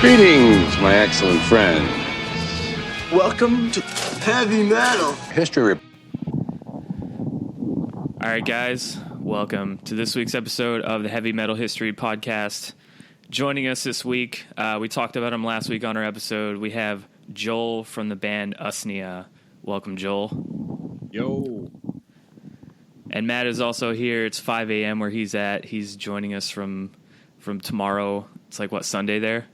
Greetings, my excellent friend. Welcome to Heavy Metal History. All right, guys, welcome to this week's episode of the Heavy Metal History Podcast. Joining us this week, we talked about him last week on our episode. We have Joel from the band Usnea. Welcome, Joel. Yo. And Matt is also here. It's 5 a.m. where he's at. He's joining us from tomorrow. It's like, what, Sunday there?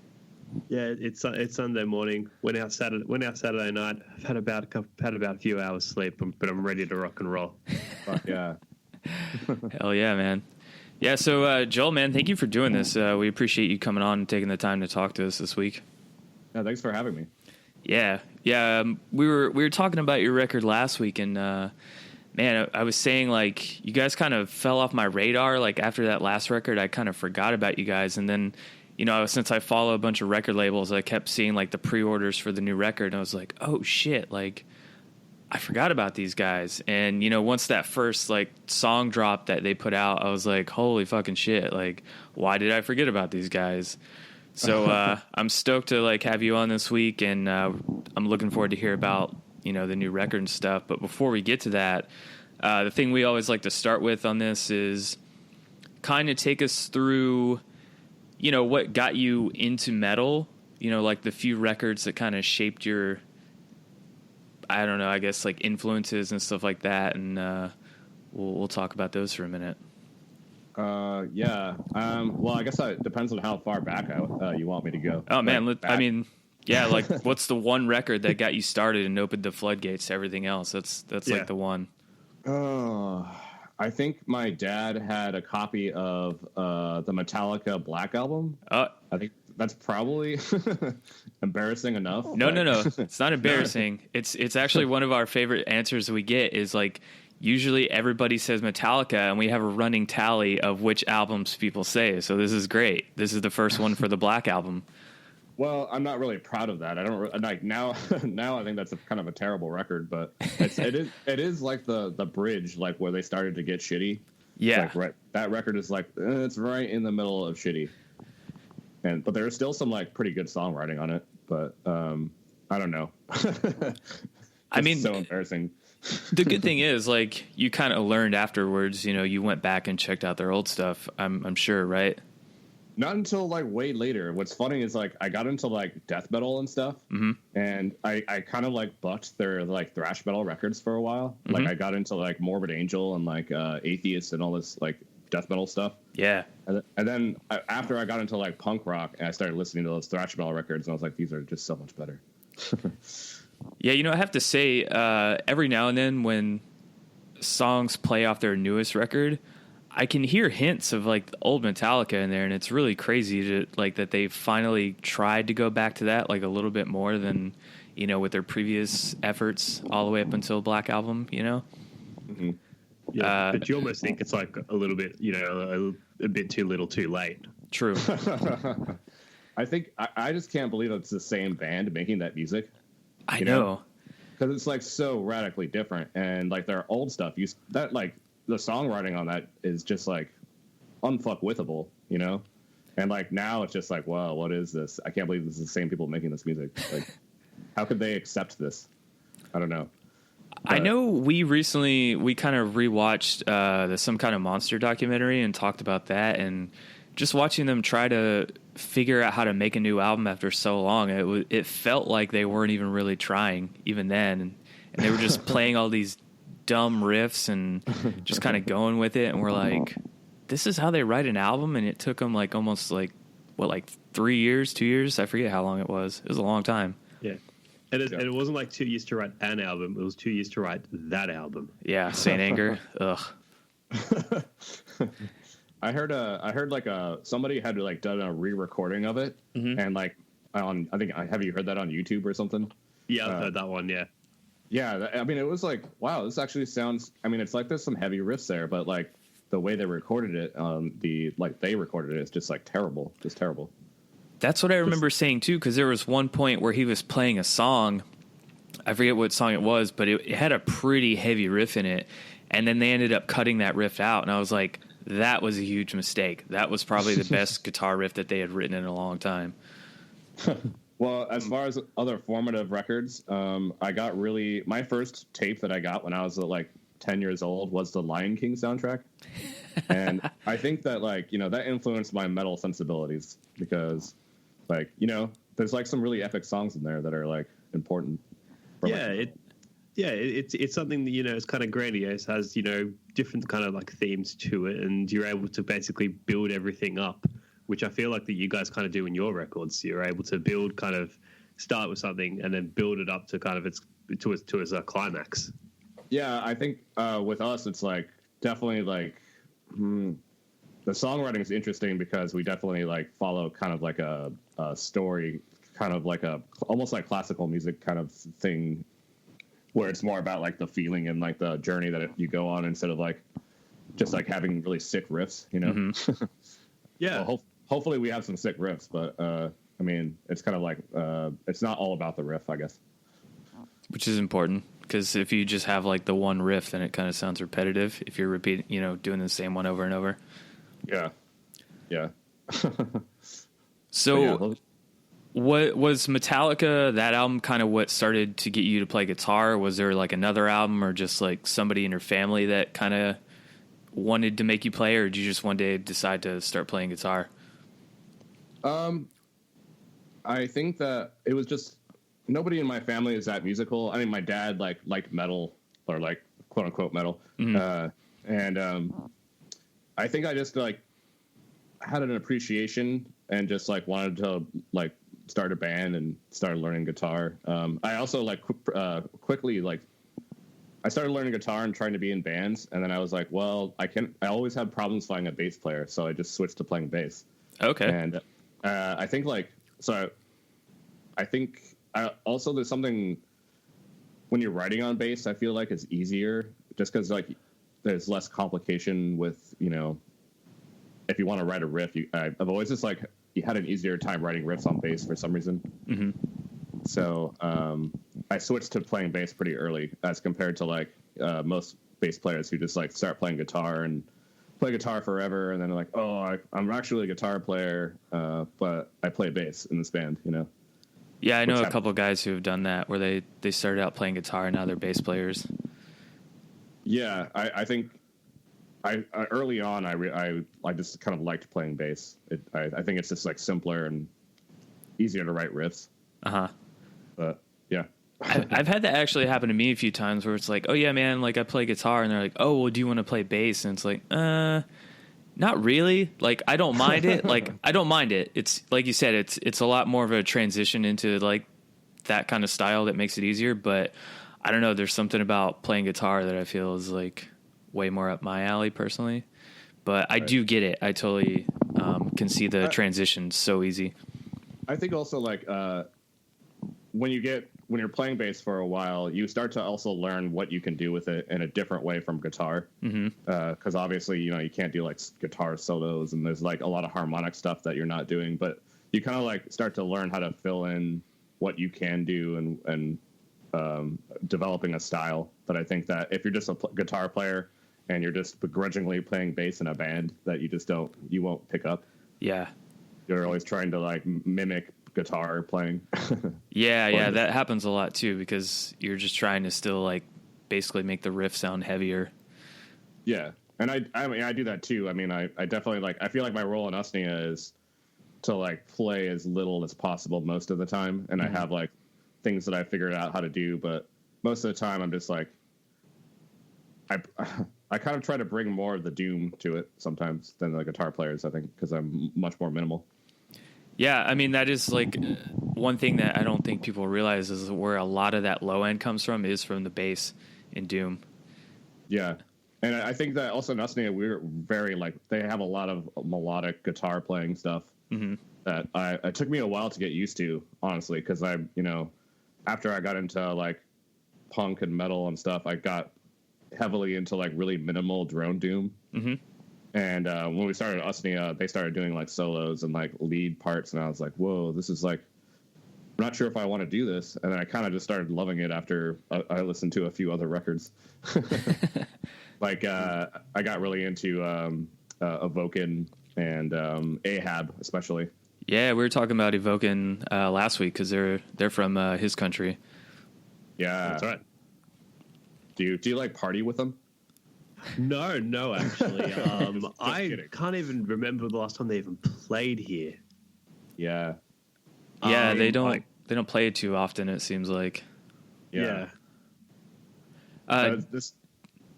Yeah, it's Sunday morning. Went out Saturday night. I've had about a few hours sleep, but I'm ready to rock and roll. Fuck yeah. Hell yeah, man. Yeah, so Joel, man, thank you for doing this. We appreciate you coming on and taking the time to talk to us this week. Yeah, thanks for having me. Yeah. We were talking about your record last week, and man, I was saying, like, you guys kind of fell off my radar. Like, after that last record, I kind of forgot about you guys, and then, you know, since I follow a bunch of record labels, I kept seeing, like, the pre-orders for the new record, and I was like, oh, shit, like, I forgot about these guys. And, you know, once that first, like, song dropped that they put out, I was like, holy fucking shit, like, why did I forget about these guys? So I'm stoked to, like, have you on this week, and I'm looking forward to hear about, you know, the new record and stuff. But before we get to that, the thing we always like to start with on this is kind of take us through, you know, what got you into metal, you know, like the few records that kind of shaped your, I don't know, I guess, like, influences and stuff like that. And we'll talk about those for a minute. Yeah. Well, I guess it depends on how far back you want me to go. Oh, man. Like, I mean, yeah, like, what's the one record that got you started and opened the floodgates to everything else? That's like the one. I think my dad had a copy of the Metallica Black Album. I think that's probably embarrassing enough. No. It's not embarrassing. It's actually one of our favorite answers we get is, like, usually everybody says Metallica, and we have a running tally of which albums people say. So this is great. This is the first one for the Black Album. Well, I'm not really proud of that. I don't like now. Now I think that's kind of a terrible record, but it is like the bridge, like, where they started to get shitty. Yeah, like, right. That record is like it's right in the middle of shitty, but there's still some, like, pretty good songwriting on it. But I don't know. I mean, so embarrassing. The good thing is, like, you kind of learned afterwards. You know, you went back and checked out their old stuff. I'm sure, right? Not until, like, way later. What's funny is, like, I got into, like, death metal and stuff, and I kind of, like, bucked their, like, thrash metal records for a while. Like, I got into, like, Morbid Angel and, like, Atheist and all this, like, death metal stuff. Yeah. And then after I got into, like, punk rock, and I started listening to those thrash metal records, and I was like, these are just so much better. Yeah, you know, I have to say, every now and then when songs play off their newest record, I can hear hints of, like, the old Metallica in there, and it's really crazy to, like, that they finally tried to go back to that, like, a little bit more than, you know, with their previous efforts all the way up until Black Album, you know? Mm-hmm. Yeah, but you almost think it's, like, a little bit, you know, a bit too little too late. True. I think I just can't believe it's the same band making that music. I know. Because it's, like, so radically different, and, like, their old stuff, like, the songwriting on that is just, like, unfuckwithable, you know? And, like, now it's just like, wow, what is this? I can't believe this is the same people making this music. Like, how could they accept this? I don't know. I know we kind of rewatched the Some Kind of Monster documentary and talked about that, and just watching them try to figure out how to make a new album after so long, it felt like they weren't even really trying even then, and they were just playing all these dumb riffs and just kind of going with it, and we're like, this is how they write an album? And it took them, like, almost, like, what, like 3 years, 2 years? I forget how long it was. It was a long time. Yeah. And it wasn't like 2 years to write an album. It was 2 years to write that album. Yeah, Saint Anger. Ugh. I heard like somebody had, like, done a re-recording of it, and, like, have you heard that on YouTube or something? Yeah, I've heard that one. Yeah. Yeah, I mean, it was like, wow, this actually sounds. I mean, it's like there's some heavy riffs there, but, like, the way they recorded it, they recorded it is just, like, terrible, just terrible. That's what I remember saying too, because there was one point where he was playing a song. I forget what song it was, but it had a pretty heavy riff in it, and then they ended up cutting that riff out, and I was like, that was a huge mistake. That was probably the best guitar riff that they had written in a long time. Well, as far as other formative records, I got my first tape that I got when I was like 10 years old was the Lion King soundtrack. And I think that that influenced my metal sensibilities because there's like some really epic songs in there that are like important. It's something that, it's kind of grandiose, has, different kind of like themes to it. And you're able to basically build everything up, which I feel like that you guys kind of do in your records. You're able to build start with something and then build it up to kind of its a climax. Yeah, I think with us, it's like definitely like the songwriting is interesting because we definitely like follow kind of like a story, kind of like almost like classical music kind of thing, where it's more about like the feeling and like the journey that you go on instead of like just like having really sick riffs, Mm-hmm. Yeah. Well, hopefully we have some sick riffs, but I mean, it's kind of like it's not all about the riff, I guess. Which is important because if you just have like the one riff, then it kind of sounds repetitive. If you're repeating, doing the same one over and over. Yeah. So, what was Metallica? That album kind of what started to get you to play guitar? Was there like another album or just like somebody in your family that kind of wanted to make you play, or did you just one day decide to start playing guitar? I think that it was just nobody in my family is that musical. I mean, my dad liked metal or like quote unquote metal, and I think I just like had an appreciation and just like wanted to like start a band and started learning guitar. I also like quickly like I started learning guitar and trying to be in bands, and then I was like, well, I always had problems finding a bass player, so I just switched to playing bass. Okay. And I think also there's something when you're writing on bass, I feel like it's easier just because like there's less complication with, if you want to write a riff, I've always just like you had an easier time writing riffs on bass for some reason. Mm-hmm. So I switched to playing bass pretty early as compared to like most bass players who just like start playing guitar and play guitar forever, and then they're like, oh, I'm actually a guitar player, but I play bass in this band, Yeah, I know a couple guys who have done that where they started out playing guitar and now they're bass players. Yeah, I think I early on I just kind of liked playing bass. I think it's just like simpler and easier to write riffs. But yeah. I've had that actually happen to me a few times where it's like, oh yeah, man, like I play guitar, and they're like, oh, well, do you want to play bass? And it's like, not really. Like, I don't mind it. Like, I don't mind it. It's like you said, it's a lot more of a transition into like that kind of style that makes it easier. But I don't know. There's something about playing guitar that I feel is like way more up my alley personally. But I do get it. I totally can see the transition so easy. I think also like when you're playing bass for a while, you start to also learn what you can do with it in a different way from guitar. Because obviously, you can't do like guitar solos, and there's like a lot of harmonic stuff that you're not doing. But you kind of like start to learn how to fill in what you can do and developing a style. But I think that if you're just a guitar player and you're just begrudgingly playing bass in a band, that you won't pick up. Yeah, you're always trying to like mimic guitar playing. yeah, that happens a lot too because you're just trying to still like basically make the riff sound heavier. Yeah, and I mean I do that too. I mean I definitely I feel like my role in Usnea is to like play as little as possible most of the time, and I have like things that I figured out how to do, but most of the time I'm just like I kind of try to bring more of the doom to it sometimes than the guitar players, I think, because I'm much more minimal. Yeah, I mean, that is like one thing that I don't think people realize is where a lot of that low end comes from is from the bass in doom. Yeah, and I think that also in Usnea, we're very like, they have a lot of melodic guitar playing stuff that it took me a while to get used to, honestly, because after I got into like punk and metal and stuff, I got heavily into like really minimal drone doom. And when we started Usnea, they started doing like solos and like lead parts, and I was like, whoa, this is like, I'm not sure if I want to do this. And then I kind of just started loving it after I listened to a few other records. Like I got really into Evoken and Ahab especially. Yeah, we were talking about Evoking last week because they're from his country. Yeah, That's right. Do you like party with them? No, actually. I kidding. can't even remember the last time they even played here. Yeah. Yeah, they don't like- they don't play it too often. It seems like. Yeah. This.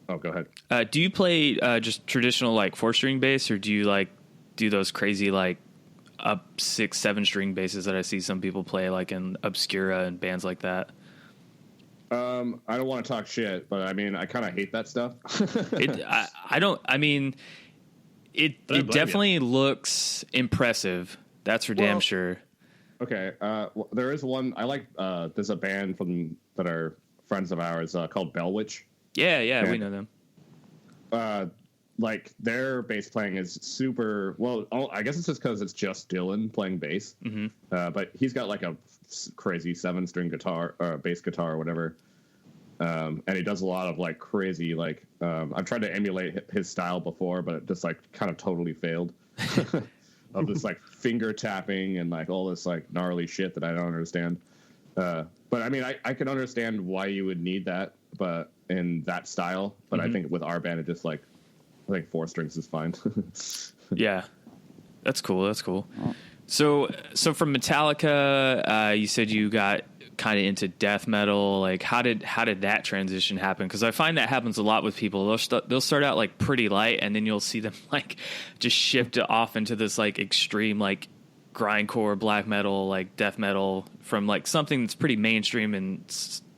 Oh, go ahead. Do you play just traditional like 4-string bass, or do you like do those crazy like up 6-7 string basses that I see some people play like in Obscura and bands like that? I don't want to talk shit, but I mean, I kind of hate that stuff. I don't. I mean, it blame definitely looks impressive. That's for damn sure. Okay. There is one I like. There's a band that are friends of ours called Bellwitch. Yeah, we know them. Like their bass playing is super well. I guess it's just because it's just Dylan playing bass. Mm-hmm. But he's got like a crazy 7-string guitar or bass guitar or whatever. And he does a lot of like crazy like I've tried to emulate his style before, but it just like kind of totally failed. Of this like finger tapping and like all this like gnarly shit that I don't understand. But I mean, I can understand why you would need that, but in that style. But I think with our band, it just like I think 4 strings is fine. Yeah, that's cool. So from Metallica, you said you got kind of into death metal. Like, how did that transition happen? Because I find that happens a lot with people. They'll start out like pretty light, and then you'll see them like just shift off into this like extreme like grindcore, black metal, like death metal from like something that's pretty mainstream and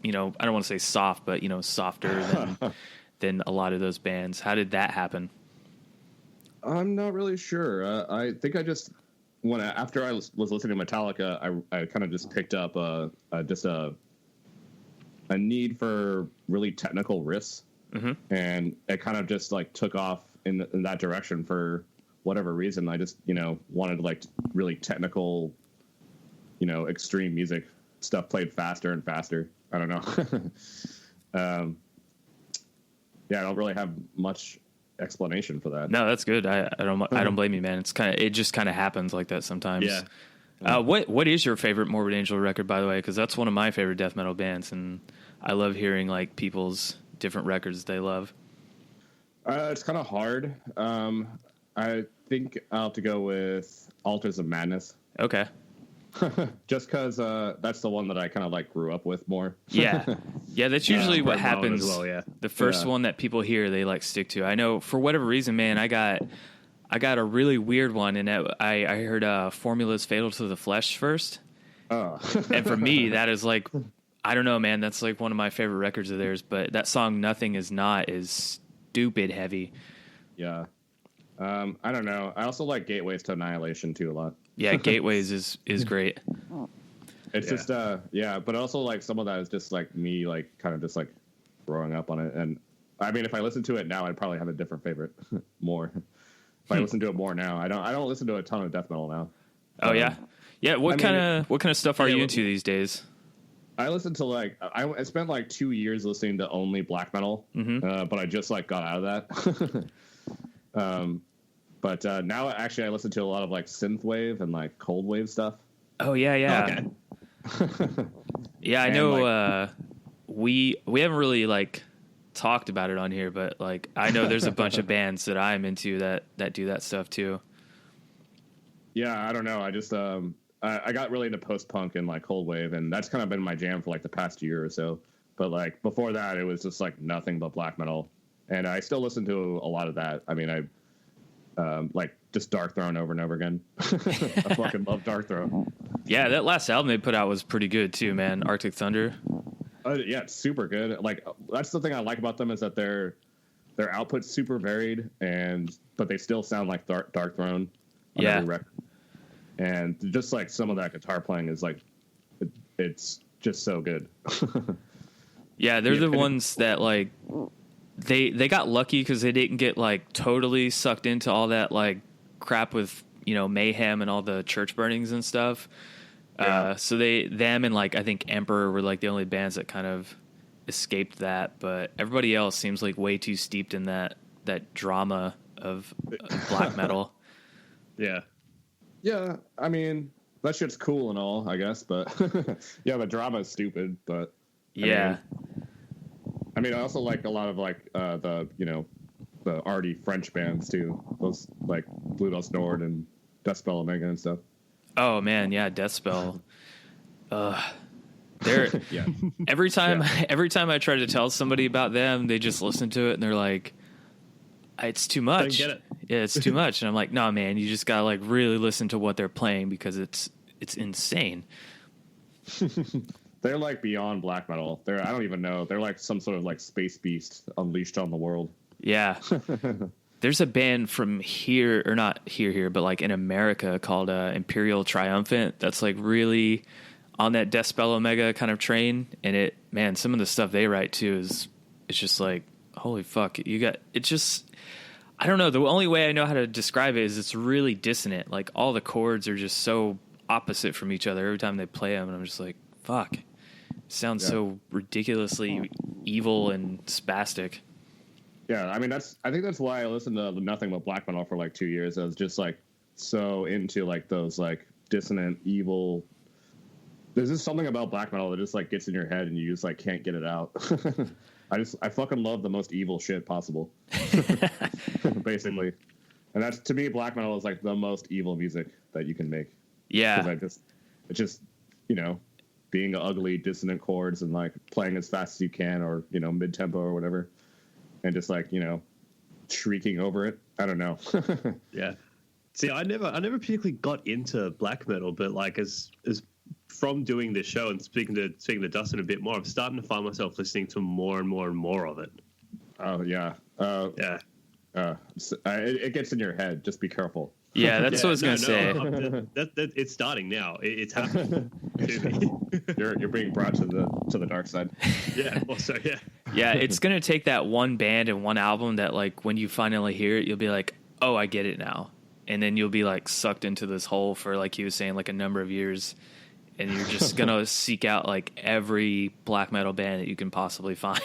I don't want to say soft, but softer than a lot of those bands. How did that happen? I'm not really sure. I think I just after I was listening to Metallica, I kind of just picked up a need for really technical riffs, and it kind of just like took off in that direction for whatever reason. I just wanted like really technical, extreme music stuff played faster and faster. I don't know. Yeah, I don't really have much explanation for that. No, that's good. I don't blame you, man. It just kind of happens like that sometimes. Yeah. What is your favorite Morbid Angel record, by the way? Because that's one of my favorite death metal bands, and I love hearing like people's different records they love. It's kind of hard. I think I'll have to go with Altars of Madness. Okay. Just because that's the one that I kind of like grew up with more. Yeah, that's usually what happens. As well, yeah. The first one that people hear, they like stick to. I know for whatever reason, man, I got a really weird one, and I heard Formula's Fatal to the Flesh first. Oh. And for me, that is like, I don't know, man, that's like one of my favorite records of theirs. But that song "Nothing Is Not" is stupid heavy. Yeah. I don't know. I also like Gateways to Annihilation too a lot. Yeah, Gateways is great. It's just but also like some of that is just like me like kind of just like growing up on it. And I mean, if I listen to it now, I'd probably have a different favorite more. If I listen to it more now, I don't listen to a ton of death metal now. Oh yeah. What kind of stuff are you into these days? I listen to like I spent like 2 years listening to only black metal, but I just like got out of that. But now actually I listen to a lot of like synthwave and like cold wave stuff. Oh yeah. Okay. Yeah, I know. We haven't really like talked about it on here, but like I know there's a bunch of bands that I'm into that do that stuff too. Yeah, I don't know. I just I got really into post punk and like cold wave, and that's kind of been my jam for like the past year or so. But like before that, it was just like nothing but black metal, and I still listen to a lot of that. I mean, I like just Dark Throne over and over again. I fucking love Dark Throne. Yeah, that last album they put out was pretty good too, man. Arctic Thunder. Yeah, it's super good. Like that's the thing I like about them is that their output's super varied, but they still sound like Dark Throne on every record. And just like some of that guitar playing is like it's just so good. Yeah, they're the ones that like they got lucky because they didn't get like totally sucked into all that like crap with Mayhem and all the church burnings and stuff. Yeah. So them and like I think Emperor were like the only bands that kind of escaped that, but everybody else seems like way too steeped in that drama of black metal. Yeah. Yeah, I mean that shit's cool and all, I guess, but yeah, the drama is stupid. But Yeah. I mean, I also like a lot of like the the arty French bands too. Those like Blue Dust Nord and Deathspell Omega and stuff. Oh man, yeah, Deathspell. They're Yeah, every time I try to tell somebody about them, they just listen to it and they're like, it's too much. Don't get it. Yeah, it's too much. And I'm like, no, man, you just gotta like really listen to what they're playing because it's insane. they're like beyond black metal. I don't even know. They're like some sort of like space beast unleashed on the world. Yeah. There's a band from here, or not here, but like in America called Imperial Triumphant. That's like really on that Deathspell Omega kind of train. And some of the stuff they write too it's just like, holy fuck. I don't know. The only way I know how to describe it is it's really dissonant. Like all the chords are just so opposite from each other every time they play them. And I'm just like, fuck. It sounds so ridiculously evil and spastic. Yeah, I mean I think that's why I listened to nothing but black metal for like 2 years. I was just like so into like those like dissonant, evil. There's just something about black metal that just like gets in your head and you just like can't get it out. I fucking love the most evil shit possible, basically. And that's, to me, black metal is like the most evil music that you can make. Yeah, it's just being ugly, dissonant chords and like playing as fast as you can, or mid tempo or whatever. And just like shrieking over it. I don't know. Yeah. See, I never particularly got into black metal, but like as from doing this show and speaking to Dustin a bit more, I'm starting to find myself listening to more and more and more of it. Oh yeah. Yeah. It gets in your head. Just be careful. Yeah, that's what I was gonna say. It's starting now. It's happening to me. You're being brought to the dark side. Yeah. Also, yeah. Yeah, it's gonna take that one band and one album that like when you finally hear it, you'll be like, oh, I get it now, and then you'll be like sucked into this hole for, like he was saying, like a number of years, and you're just gonna seek out like every black metal band that you can possibly find.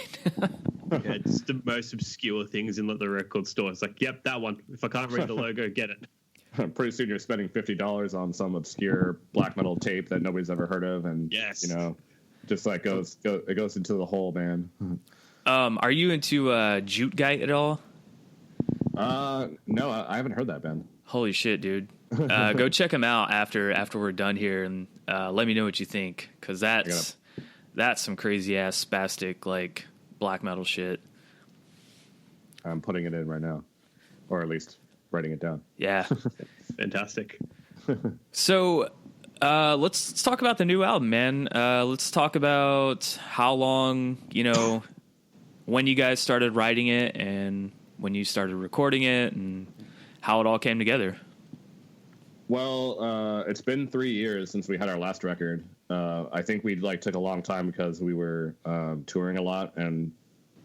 Yeah, just the most obscure things in the record store. It's like, yep, that one. If I can't read the logo, get it. Pretty soon you're spending $50 on some obscure black metal tape that nobody's ever heard of, and yes, just like it goes into the hole, man. Are you into Jute Guy at all? No, I haven't heard that band. Holy shit, dude! Go check them out after we're done here, and let me know what you think, because that's some crazy ass spastic like black metal shit. I'm putting it in right now, or at least writing it down. Yeah. Fantastic. So let's talk about the new album, man. Let's talk about how long, when you guys started writing it and when you started recording it and how it all came together. Well, it's been 3 years since we had our last record. I think we took a long time because we were touring a lot, and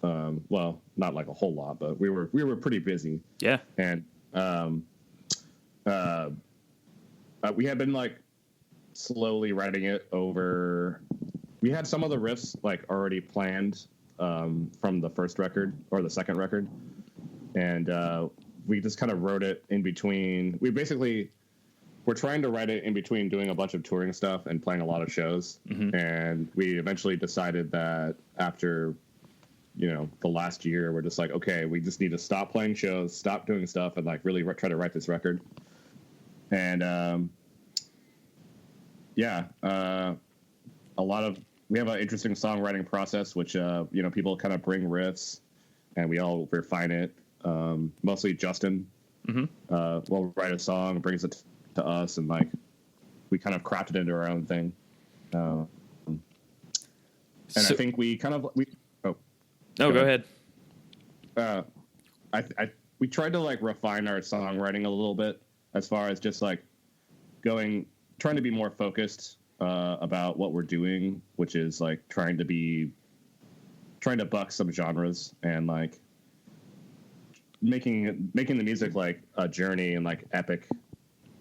well, not like a whole lot, but we were pretty busy. Yeah. And we had been like slowly writing it over. We had some of the riffs like already planned from the first record or the second record, and we just kind of wrote it in between. We're trying to write it in between doing a bunch of touring stuff and playing a lot of shows. Mm-hmm. And we eventually decided that after, the last year, we're just like, okay, we just need to stop playing shows, stop doing stuff, and like really try to write this record. And we have an interesting songwriting process, which people kind of bring riffs, and we all refine it. Mostly Justin will write a song, brings it to us, and like we kind of craft it into our own thing. I think we kind of go ahead. We tried to like refine our songwriting a little bit as far as just like trying to be more focused about what we're doing, which is like trying to buck some genres and like making the music like a journey and like epic,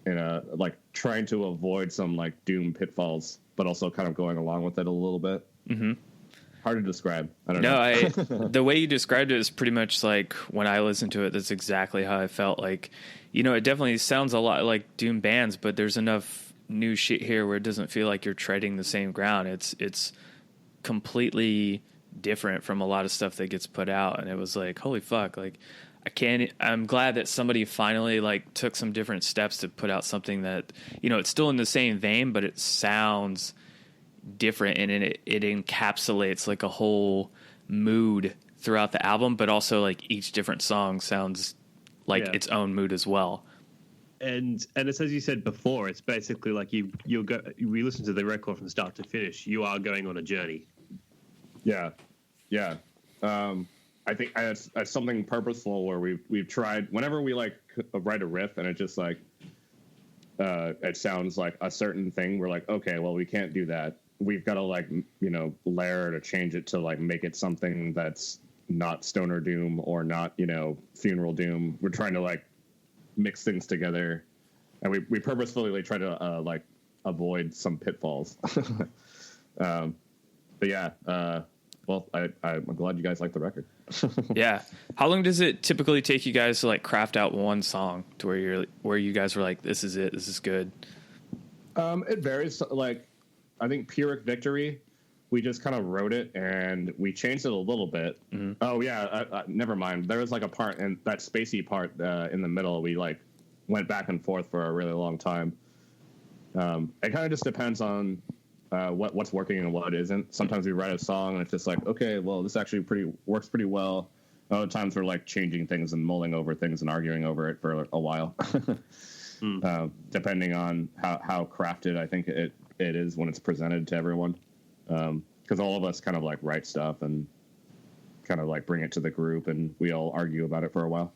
and like trying to avoid some like doom pitfalls, but also kind of going along with it a little bit. Mm-hmm. hard to describe. I don't No, know. the way you described it is pretty much like when I listened to it, that's exactly how I felt. Like, it definitely sounds a lot like Doom bands, but there's enough new shit here where it doesn't feel like you're treading the same ground. It's completely different from a lot of stuff that gets put out, and it was like, holy fuck, like I'm glad that somebody finally like took some different steps to put out something that, it's still in the same vein, but it sounds different, and it encapsulates like a whole mood throughout the album, but also like each different song sounds like its own mood as well. And it's, as you said before, it's basically like we listen to the record from start to finish. You are going on a journey. Yeah. I think it's something purposeful where we've tried whenever we like write a riff and it just like it sounds like a certain thing. We're like, okay, well, we can't do that. We've got to like layer to change it to like make it something that's not stoner doom or not funeral doom. We're trying to like mix things together, and we purposefully like, try to like avoid some pitfalls. But yeah. Well, I'm glad you guys like the record. Yeah. How long does it typically take you guys to like craft out one song to where you guys were like, this is it, this is good? It varies. Like, I think Pyrrhic Victory, we just kind of wrote it and we changed it a little bit. Mm-hmm. Oh yeah, never mind. There was like a part, and that spacey part in the middle, we like went back and forth for a really long time. It kind of just depends on what's working and what isn't. Sometimes we write a song and it's just like, okay, well, this actually works pretty well. Other times we're like changing things and mulling over things and arguing over it for a while, depending on how crafted I think it is when it's presented to everyone. Because all of us kind of like write stuff and kind of like bring it to the group, and we all argue about it for a while.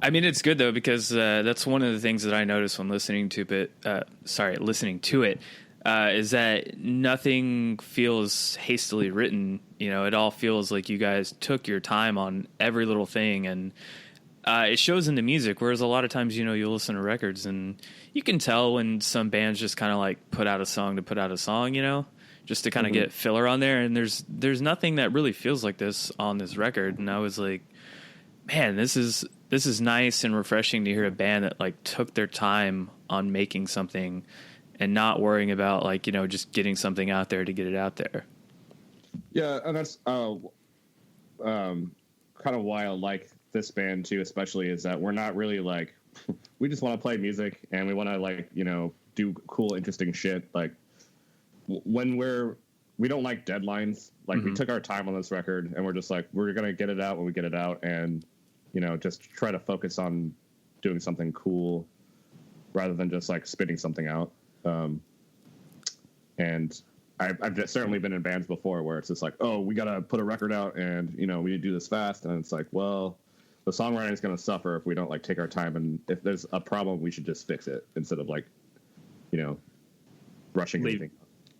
I mean, it's good though, because that's one of the things that I noticed when listening to it. Is that nothing feels hastily written. It all feels like you guys took your time on every little thing, and it shows in the music. Whereas a lot of times, you listen to records and you can tell when some bands just kind of like put out a song to put out a song, just to kind of get filler on there. And there's nothing that really feels like this on this record. And I was like, man, this is nice and refreshing to hear a band that like took their time on making something and not worrying about like, just getting something out there to get it out there. Yeah. And that's kind of why I like this band too, especially, is that we're not really like, we just want to play music and we want to like, do cool, interesting shit. Like when we don't like deadlines. Like we took our time on this record and we're just like, we're going to get it out when we get it out. And, just try to focus on doing something cool rather than just like spitting something out. And I've certainly been in bands before where it's just like, oh, we got to put a record out and, we need to do this fast. And it's like, well, the songwriting is going to suffer if we don't like take our time. And if there's a problem, we should just fix it instead of like, rushing anything.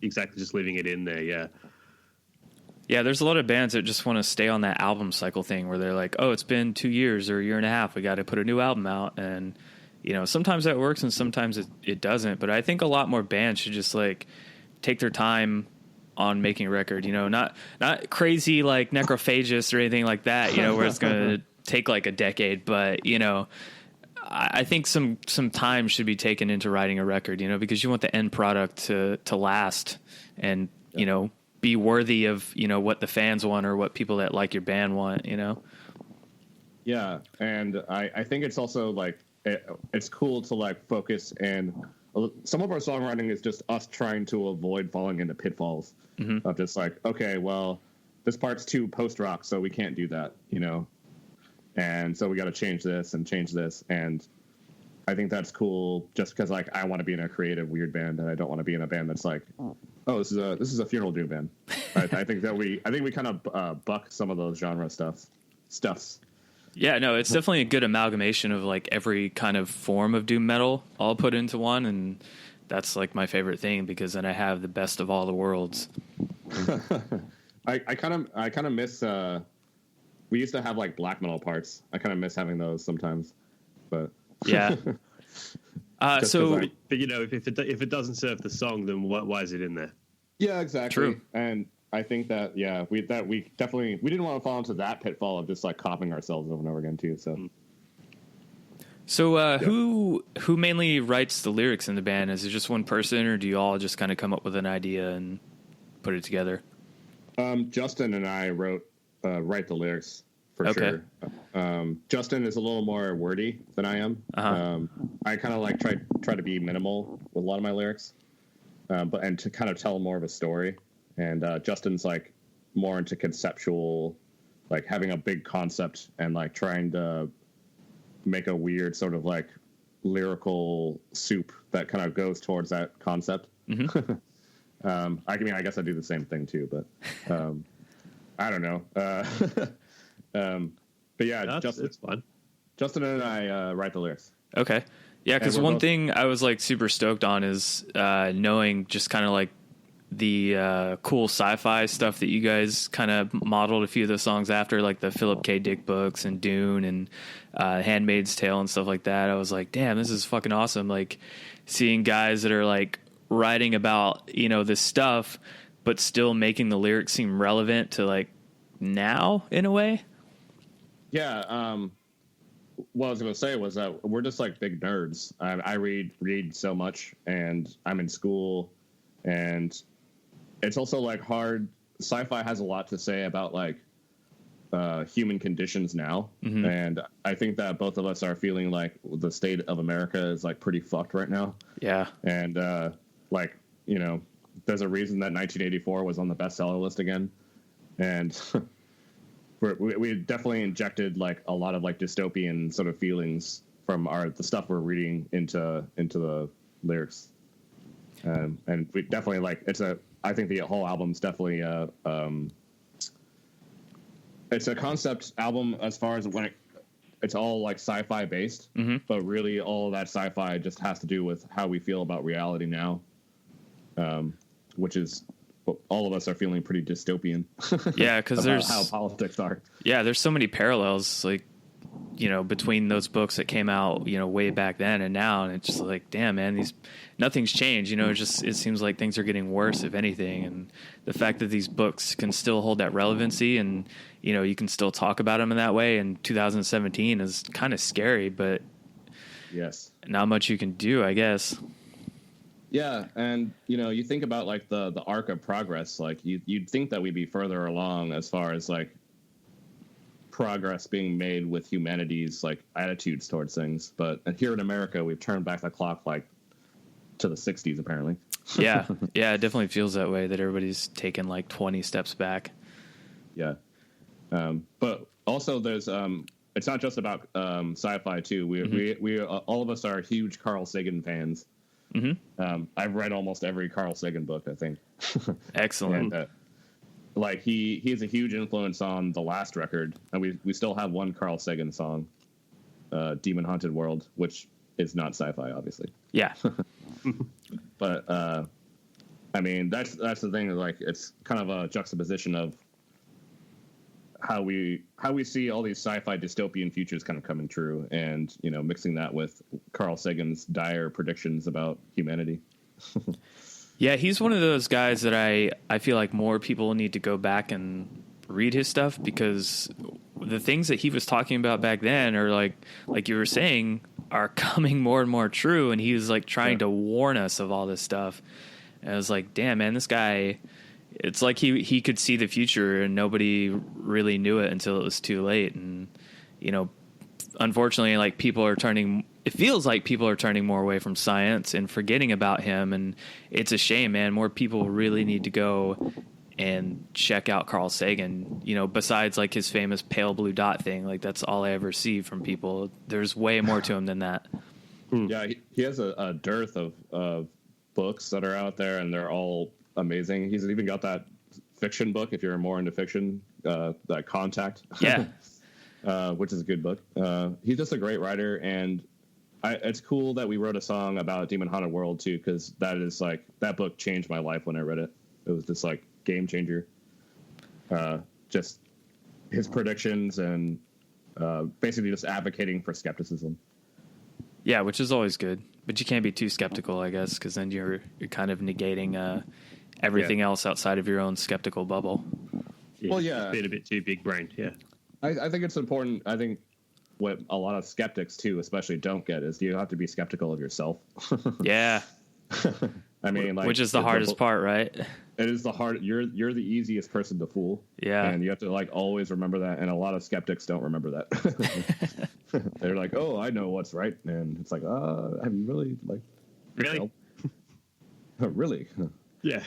Exactly. Just leaving it in there. Yeah. Yeah, there's a lot of bands that just want to stay on that album cycle thing where they're like, oh, it's been 2 years or a year and a half. We got to put a new album out. And, sometimes that works and sometimes it doesn't. But I think a lot more bands should just like take their time on making a record, not crazy like Necrophagist or anything like that, where it's going to take like a decade. But, I think some time should be taken into writing a record, because you want the end product to last and, be worthy of, what the fans want or what people that like your band want, Yeah. And I think it's also like, it's cool to like focus, and some of our songwriting is just us trying to avoid falling into pitfalls of just like, okay, well, this part's too post-rock, so we can't do that, and so we got to change this. And I think that's cool just because like I want to be in a creative weird band and I don't want to be in a band that's like, oh, this is a funeral doom band. I think we kind of buck some of those genre stuffs. Yeah, no, it's definitely a good amalgamation of like every kind of form of doom metal all put into one, and that's like my favorite thing because then I have the best of all the worlds. I kind of miss. We used to have like black metal parts. I kind of miss having those sometimes, but yeah. But if it doesn't serve the song, then why is it in there? Yeah, exactly. True. And I think that we definitely we didn't want to fall into that pitfall of just like copying ourselves over and over again too. So who mainly writes the lyrics in the band? Is it just one person, or do you all just kind of come up with an idea and put it together? Justin and I write the lyrics for sure. Justin is a little more wordy than I am. I kind of like try to be minimal with a lot of my lyrics, and to kind of tell more of a story. And Justin's like more into conceptual, like having a big concept and like trying to make a weird sort of like lyrical soup that kind of goes towards that concept. Mm-hmm. I guess I do the same thing too, but I don't know. But yeah, it's fun. Justin and I write the lyrics. Okay. Yeah, because one thing I was like super stoked on is knowing just kind of like the cool sci-fi stuff that you guys kind of modeled a few of the songs after, like the Philip K. Dick books and Dune and Handmaid's Tale and stuff like that. I was like, damn, this is fucking awesome. Like seeing guys that are like writing about, this stuff, but still making the lyrics seem relevant to like now in a way. Yeah. What I was going to say was that we're just like big nerds. I read so much, and I'm in school, and it's also like hard. Sci-fi has a lot to say about like human conditions now, and I think that both of us are feeling like the state of America is like pretty fucked right now. Yeah, and there's a reason that 1984 was on the bestseller list again, and we definitely injected like a lot of like dystopian sort of feelings from the stuff we're reading into the lyrics, and we definitely like I think the whole album's definitely it's a concept album as far as when it's all like sci-fi based, but really all of that sci-fi just has to do with how we feel about reality now, which is all of us are feeling pretty dystopian. Yeah, because there's how politics are. Yeah, there's so many parallels, like between those books that came out, way back then and now, and it's just like, damn, man, nothing's changed. It seems like things are getting worse, if anything. And the fact that these books can still hold that relevancy, and you can still talk about them in that way in 2017 is kind of scary, but yes, not much you can do, I guess. Yeah, and you think about like the arc of progress, like you'd think that we'd be further along as far as like progress being made with humanity's like attitudes towards things, but here in America we've turned back the clock like to the 60s apparently. Yeah, it definitely feels that way, that everybody's taken like 20 steps back. Yeah, but also there's it's not just about sci-fi too. We all of us are huge Carl Sagan fans. I've read almost every Carl Sagan book, I think. Excellent. And, like he has a huge influence on the last record, and we still have one Carl Sagan song, Demon Haunted World, which is not sci-fi, obviously. Yeah. But I mean that's the thing, like it's kind of a juxtaposition of how we see all these sci-fi dystopian futures kind of coming true, and mixing that with Carl Sagan's dire predictions about humanity. Yeah, he's one of those guys that I feel like more people need to go back and read his stuff, because the things that he was talking about back then are like you were saying are coming more and more true, and he was like trying to warn us of all this stuff. And I was like, damn, man, this guy, it's like he could see the future, and nobody really knew it until it was too late. And unfortunately, like it feels like people are turning more away from science and forgetting about him, and it's a shame, man. More people really need to go and check out Carl Sagan. Besides like his famous pale blue dot thing, like that's all I ever see from people. There's way more to him than that. Yeah, he has a dearth of books that are out there, and they're all amazing. He's even got that fiction book, if you're more into fiction, that Contact. Yeah. Which is a good book. He's just a great writer, and it's cool that we wrote a song about Demon Haunted World too, because that book changed my life when I read it. It was just like game changer. Just his predictions and basically just advocating for skepticism. Yeah, which is always good, but you can't be too skeptical, I guess, because then you're kind of negating everything else outside of your own skeptical bubble. Well, yeah. Being a bit too big brained, yeah. I think it's important. I think what a lot of skeptics, too, especially don't get is you have to be skeptical of yourself. Yeah. I mean, like, which is the hardest part, right? It is the hard. You're the easiest person to fool. Yeah. And you have to, like, always remember that. And a lot of skeptics don't remember that. They're like, oh, I know what's right. And it's like, have you really, like... Really? Really? Yeah.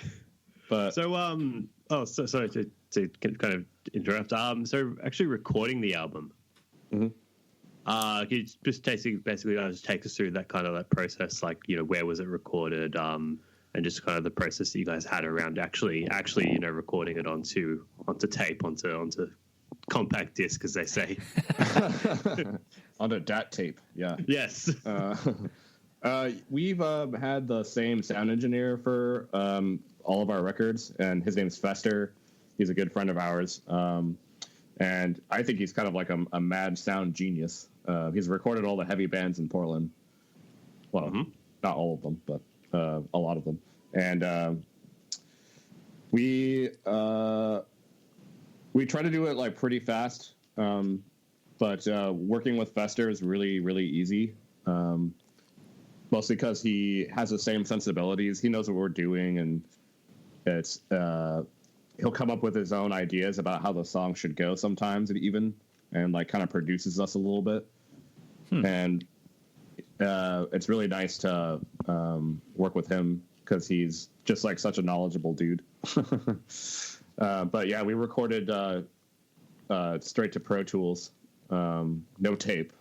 But... So, sorry to kind of interrupt. So actually recording the album. Mm-hmm. Can you just basically just take us through that kind of that process, like, you know, where was it recorded, and just kind of the process that you guys had around actually, you know, recording it onto tape, onto compact disc, as they say. Onto DAT tape, yeah. Yes. We've had the same sound engineer for all of our records, and his name's Fester. He's a good friend of ours. And I think he's kind of like a mad sound genius. He's recorded all the heavy bands in Portland. Well, not all of them, but a lot of them. And we try to do it like pretty fast. But working with Fester is really, really easy. Mostly because he has the same sensibilities. He knows what we're doing, and it's he'll come up with his own ideas about how the song should go sometimes, and like kind of produces us a little bit. And it's really nice to work with him because he's just like such a knowledgeable dude. But yeah, we recorded straight to Pro Tools, no tape.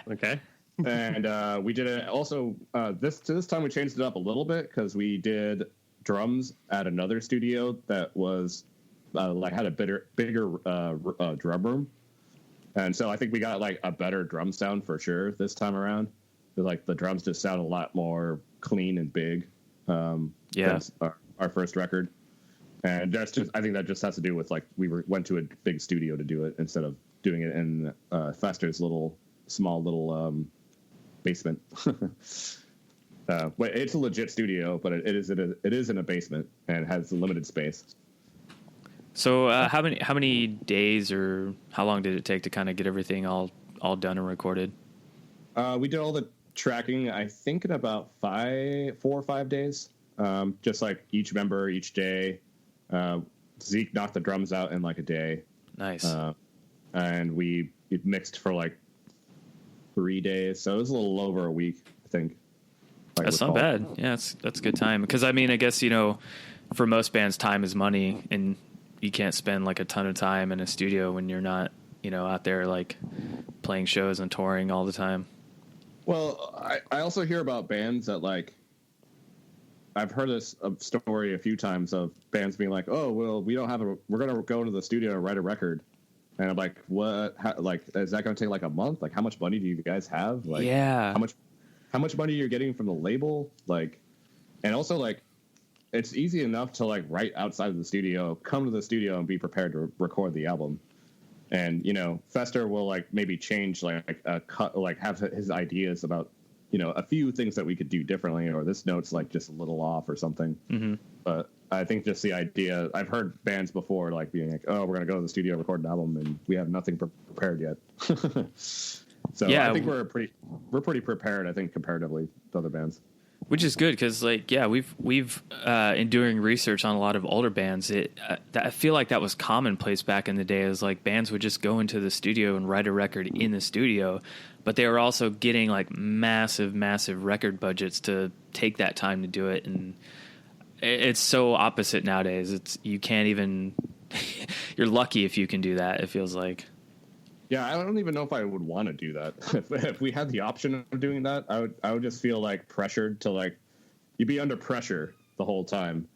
Okay. And we did it also this time we changed it up a little bit because we did drums at another studio that was like had a bigger drum room, and so I think we got like a better drum sound for sure this time around. Like the drums just sound a lot more clean and big. Than our first record, and that's just I think that just has to do with like went to a big studio to do it instead of doing it in Fester's small little basement. But it's a legit studio, but it is in a basement and has limited space. So how many days or how long did it take to kind of get everything all done and recorded? We did all the tracking, I think, in about 4 or 5 days. Just like each member each day. Zeke knocked the drums out in like a day. Nice. And we mixed for like 3 days, so it was a little over a week, I think. That's not bad. Yeah, that's a good time. Because I mean, I guess, you know, for most bands, time is money, and you can't spend like a ton of time in a studio when you're not, you know, out there like playing shows and touring all the time. Well, I also hear about bands that like I've heard this story a few times of bands being like, oh, well, we're going to go into the studio and write a record. And I'm like, what? Like, is that going to take like a month? Like, how much money do you guys have? Like, yeah. How much money you're getting from the label? Like, and also like, it's easy enough to like write outside of the studio, come to the studio and be prepared to record the album. And, you know, Fester will like maybe change like a cut, like have his ideas about, you know, a few things that we could do differently, or this note's like just a little off or something. Mm-hmm. But I think just the idea, I've heard bands before like being like, oh, we're going to go to the studio, record an album, and we have nothing prepared yet. So yeah, I think we're pretty prepared, I think, comparatively to other bands. Which is good because, like, yeah, we've in doing research on a lot of older bands, I feel like that was commonplace back in the day. Is like bands would just go into the studio and write a record in the studio, but they were also getting like massive record budgets to take that time to do it, and it's so opposite nowadays. You can't even. You're lucky if you can do that. It feels like. Yeah, I don't even know if I would want to do that. If we had the option of doing that, I would just feel like pressured to like, you'd be under pressure the whole time.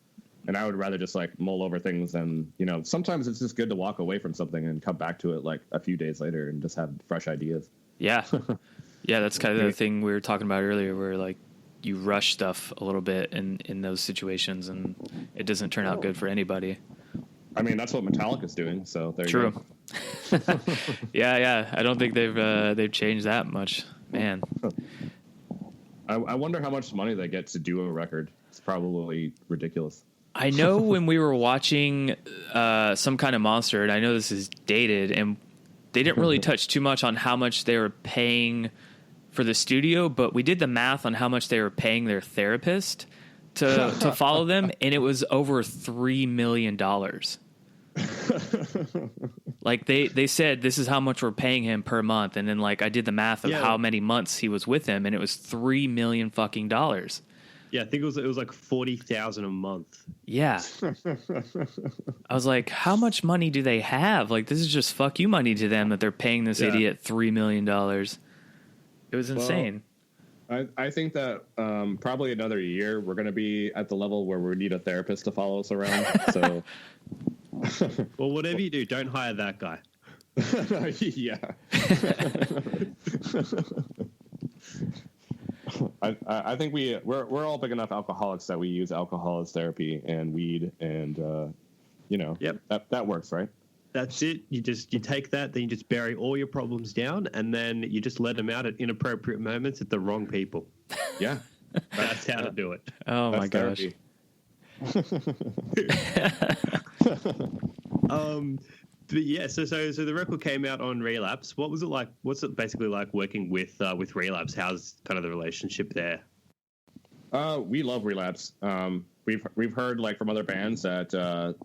And I would rather just like mull over things, and, you know, sometimes it's just good to walk away from something and come back to it like a few days later and just have fresh ideas. Yeah. Yeah, that's kind of the thing we were talking about earlier, where like you rush stuff a little bit in those situations, and it doesn't turn out good for anybody. I mean, that's what Metallica's doing, so there True. you go. Yeah. I don't think they've changed that much, man. I wonder how much money they get to do a record. It's probably ridiculous. I know when we were watching Some Kind of Monster, and I know this is dated, and they didn't really touch too much on how much they were paying for the studio, but we did the math on how much they were paying their therapist to follow them, and it was over $3 million. Like they said, this is how much we're paying him per month, and then like I did the math of how many months he was with him, and it was $3 million fucking dollars. Yeah, I think it was like 40,000 a month. Yeah. I was like, how much money do they have? Like, this is just fuck you money to them that they're paying this idiot $3 million. It was insane. Well, I think that probably another year we're going to be at the level where we need a therapist to follow us around. So, well, whatever you do, don't hire that guy. Yeah. I think we're all big enough alcoholics that we use alcohol as therapy and weed, and that works, right? That's it. You take that, then you just bury all your problems down, and then you just let them out at inappropriate moments at the wrong people. Yeah, that's how to do it. Oh my gosh. But yeah, so the record came out on Relapse. What was it like? What's it basically like working with Relapse? How's kind of the relationship there? We love Relapse. We've heard like from other bands that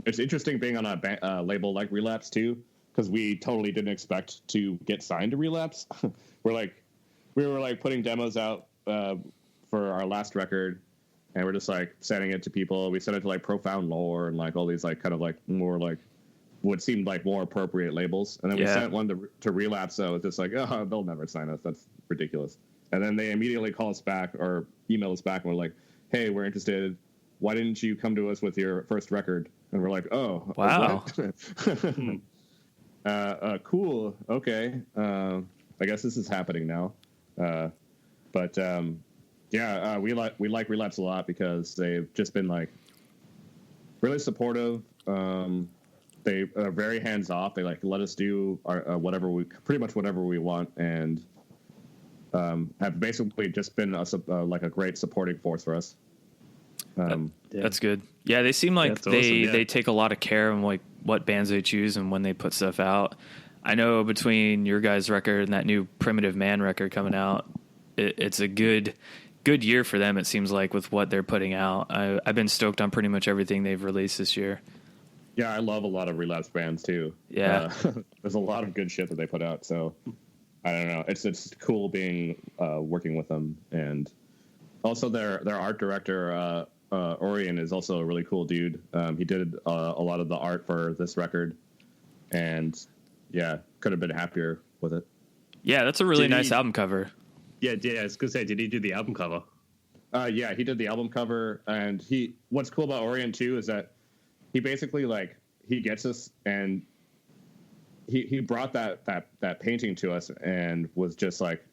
it's interesting being on a label like Relapse too, because we totally didn't expect to get signed to Relapse. We were like putting demos out for our last record, and we're just like sending it to people. We sent it to like Profound Lore and like all these like kind of like more like what seemed like more appropriate labels. And then we sent one to Relapse. So it's just like, oh, they'll never sign us. That's ridiculous. And then they immediately call us back or email us back and we're like, hey, we're interested. Why didn't you come to us with your first record? And we're like, oh, wow. Cool. Okay. I guess this is happening now. We like Relapse a lot because they've just been like really supportive. They are very hands off. They like let us do our, pretty much whatever we want, and have basically just been like a great supporting force for us. That's good. Yeah, they seem like they take a lot of care in like what bands they choose and when they put stuff out. I know between your guys' record and that new Primitive Man record coming out, it's a good year for them, it seems like, with what they're putting out. I've been stoked on pretty much everything they've released this year. Yeah, I love a lot of Relapse bands too. Yeah. There's a lot of good shit that they put out, so I don't know. It's cool being working with them, and also their art director Orion is also a really cool dude. He did a lot of the art for this record, and yeah, could have been happier with it. Yeah, that's a really nice album cover. Yeah, I was gonna say, did he do the album cover? Yeah, he did the album cover, and what's cool about Orion too is that he basically like he gets us, and he brought that painting to us, and was just like,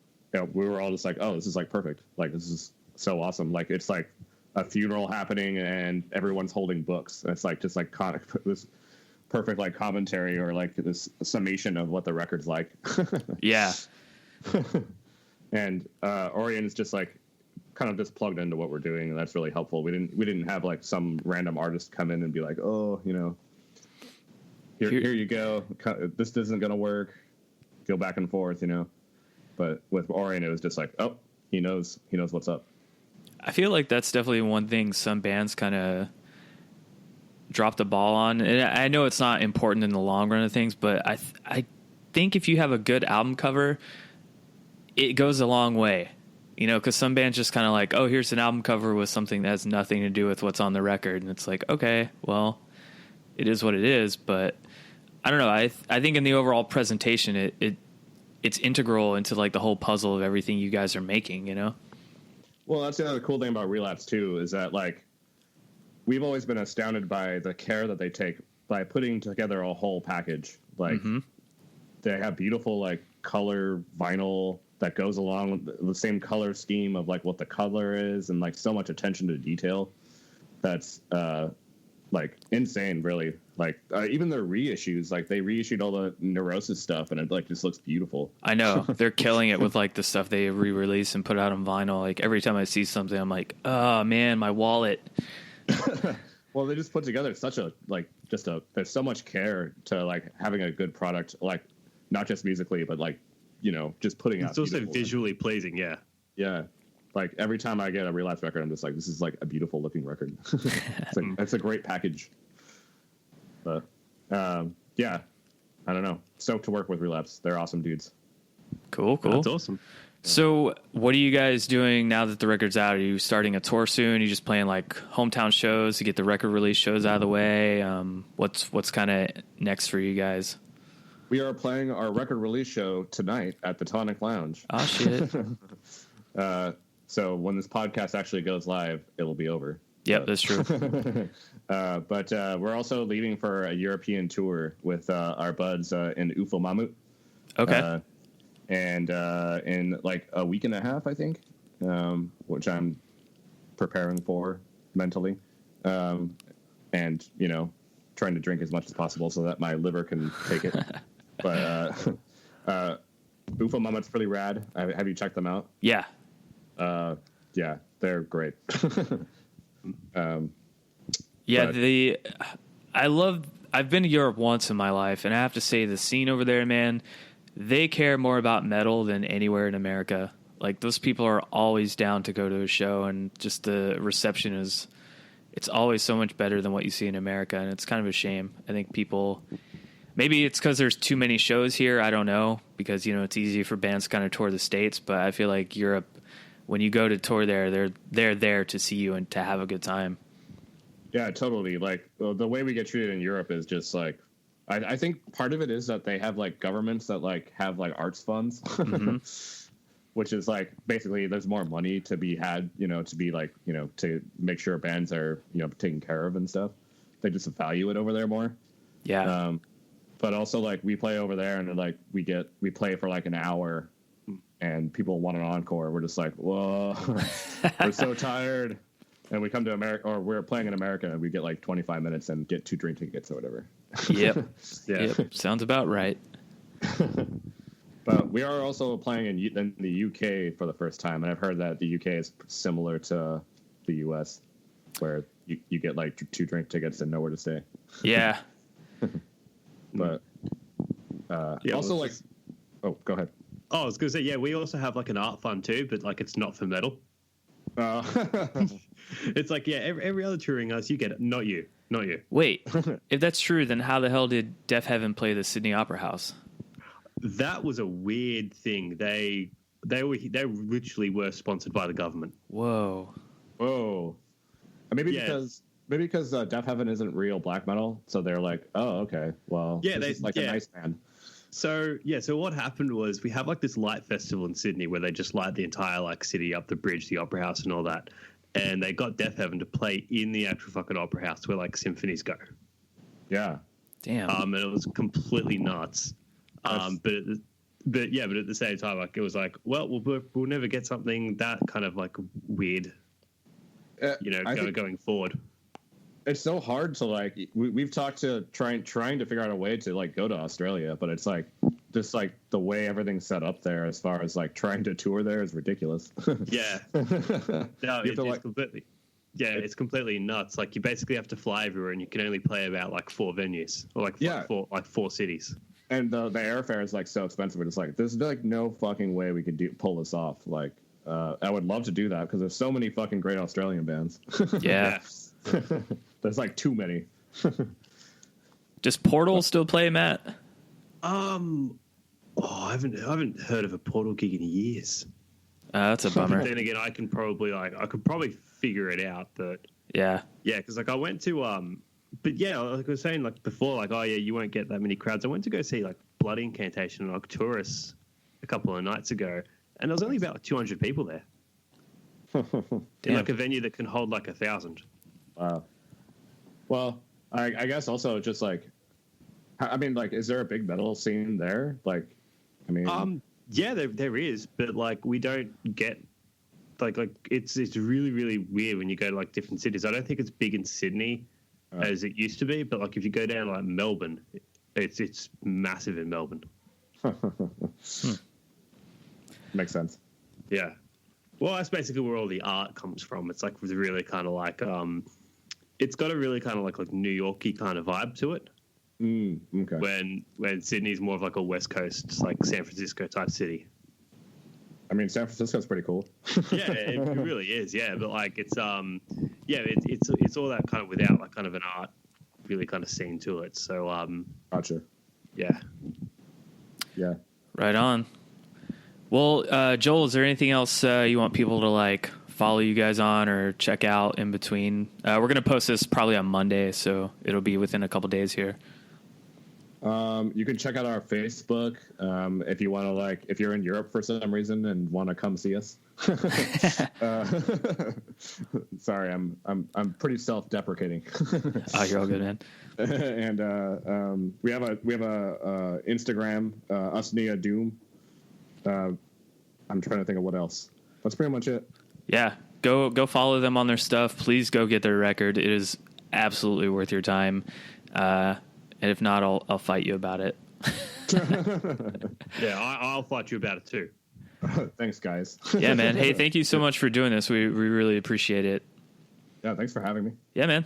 we were all just like, oh, this is like perfect, like this is so awesome, like it's like a funeral happening and everyone's holding books. And it's like just like this perfect like commentary or like this summation of what the record's like. Yeah. And Orion is just like kind of just plugged into what we're doing, and that's really helpful. We didn't have like some random artist come in and be like, oh, here you go, this isn't gonna work, go back and forth, But with Orion, it was just like, oh, he knows what's up. I feel like that's definitely one thing some bands kind of drop the ball on. And I know it's not important in the long run of things, but I think if you have a good album cover, it goes a long way, because some bands just kind of like, oh, here's an album cover with something that has nothing to do with what's on the record. And it's like, okay, well, it is what it is. But I don't know. I think in the overall presentation, it's integral into like the whole puzzle of everything you guys are making, Well, that's the other cool thing about Relapse too, is that like we've always been astounded by the care that they take by putting together a whole package. Like they have beautiful like color vinyl that goes along with the same color scheme of like what the color is, and like so much attention to detail. That's like insane, really. Like even their reissues, like they reissued all the Neurosis stuff, and it like just looks beautiful. I know they're killing it with like the stuff they re-release and put out on vinyl. Like every time I see something, I'm like, oh man, my wallet. Well, they just put together such a there's so much care to like having a good product, like not just musically, but like just putting out. It's also visually pleasing, yeah. Yeah. Like every time I get a Relapse record, I'm just like, this is like a beautiful looking record. It's a great package. But yeah, I don't know. Stoked to work with Relapse. They're awesome dudes. Cool. That's awesome. So what are you guys doing now that the record's out? Are you starting a tour soon? Are you just playing like hometown shows to get the record release shows out of the way? What's kind of next for you guys? We are playing our record release show tonight at the Tonic Lounge. Oh shit. So when this podcast actually goes live, it'll be over. Yep, that's true. But we're also leaving for a European tour with our buds in Ufo-Mamut. Okay. And in like a week and a half, I think, which I'm preparing for mentally. And, trying to drink as much as possible so that my liver can take it. But Ufo-Mamut's pretty rad. Have you checked them out? Yeah. Yeah, they're great. I've been to Europe once in my life, and I have to say the scene over there, man, they care more about metal than anywhere in America. Like those people are always down to go to a show, and just the reception it's always so much better than what you see in America, and it's kind of a shame. I think people, maybe it's because there's too many shows here, I don't know, because it's easy for bands to kind of tour the States, but I feel like Europe, when you go to tour there, they're there to see you and to have a good time. Yeah, totally. Like the way we get treated in Europe is just like, I think part of it is that they have like governments that like have like arts funds, which is like basically there's more money to be had, to be like, to make sure bands are, taken care of and stuff. They just value it over there more. Yeah. But also like we play over there and like we play for like an hour and people want an encore. We're just like, whoa, we're so tired. And we come to America, or we're playing in America, and we get like 25 minutes and get 2 drink tickets or whatever. Yep. Yeah. Yep. Sounds about right. But we are also playing in the UK for the first time, and I've heard that the UK is similar to the US, where you get like 2 drink tickets and nowhere to stay. Yeah. But also like, oh, go ahead. Oh, I was going to say, yeah, we also have like an art fund too, but like it's not for metal. It's like, yeah, every other touring us, you get it. Not you. Wait, if that's true, then how the hell did Deaf Heaven play the Sydney Opera House? That was a weird thing. They literally were sponsored by the government. Whoa. Maybe because Deaf Heaven isn't real black metal, so they're like, oh, okay, well, yeah, this is like a nice band. So what happened was we have like this light festival in Sydney where they just light the entire like city up, the bridge, the opera house, and all that. And they got Deaf Heaven to play in the actual fucking opera house where like symphonies go. Yeah. Damn. And it was completely nuts. But at the same time, like it was like, well, we'll never get something that kind of like weird, going forward. It's so hard to like. We've talked to trying to figure out a way to like go to Australia, but it's like just like the way everything's set up there, as far as like trying to tour there, is ridiculous. Yeah, no, it's completely. Yeah, it's completely nuts. Like you basically have to fly everywhere, and you can only play about like 4 venues or like 4 cities. And the airfare is like so expensive. It's like there's like no fucking way we could pull this off. Like I would love to do that because there's so many fucking great Australian bands. Yeah. There's like too many. Does Portal still play, Matt? I haven't heard of a Portal gig in years. That's a bummer. Then again, I could probably figure it out, but yeah, because like I went to but yeah, like I was saying like before, like you won't get that many crowds. I went to go see like Blood Incantation and Arcturus a couple of nights ago, and there was only about like 200 people there. In like a venue that can hold like 1,000. Wow. Well, I guess also just like, I mean, like, is there a big metal scene there? Like, I mean, yeah, there is, but like we don't get like it's really really weird when you go to like different cities. I don't think it's big in Sydney, as it used to be. But like if you go down like Melbourne, it's massive in Melbourne. Makes sense. Yeah. Well, that's basically where all the art comes from. It's like really kind of like it's got a really kind of like New York-y kind of vibe to it. Okay. When Sydney's more of like a West Coast, like San Francisco type city. I mean, San Francisco's pretty cool. Yeah, it really is. Yeah, but like it's it's all that kind of without like kind of an art really kind of scene to it. So Gotcha. yeah. Yeah. Right on. Well, Joel, is there anything else you want people to like follow you guys on or check out in between? We're going to post this probably on Monday, so it'll be within a couple days here. You can check out our Facebook if you want to, like, if you're in Europe for some reason and want to come see us. Sorry, I'm pretty self-deprecating. Oh, you're all good, man. And we have a Instagram, Usnea Doom. I'm trying to think of what else. That's pretty much it. Yeah, go follow them on their stuff. Please go get their record. It is absolutely worth your time. And if not, I'll fight you about it. Yeah, I'll fight you about it too. Thanks, guys. Yeah, man. Hey, thank you so much for doing this. We really appreciate it. Yeah, thanks for having me. Yeah, man.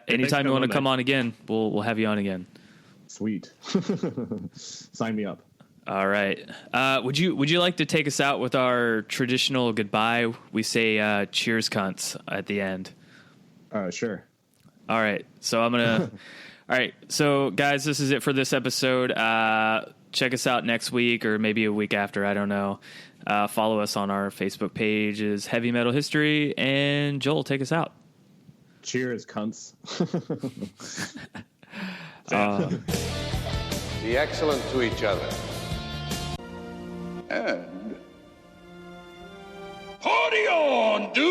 Anytime you want to come on again, we'll have you on again. Sweet. Sign me up. All right. Would you like to take us out with our traditional goodbye? We say cheers, cunts at the end. Sure. All right. So I'm gonna. All right. So guys, this is it for this episode. Check us out next week or maybe a week after. I don't know. Follow us on our Facebook page is Heavy Metal History, and Joel, take us out. Cheers, cunts. Be excellent to each other. And party on, dude!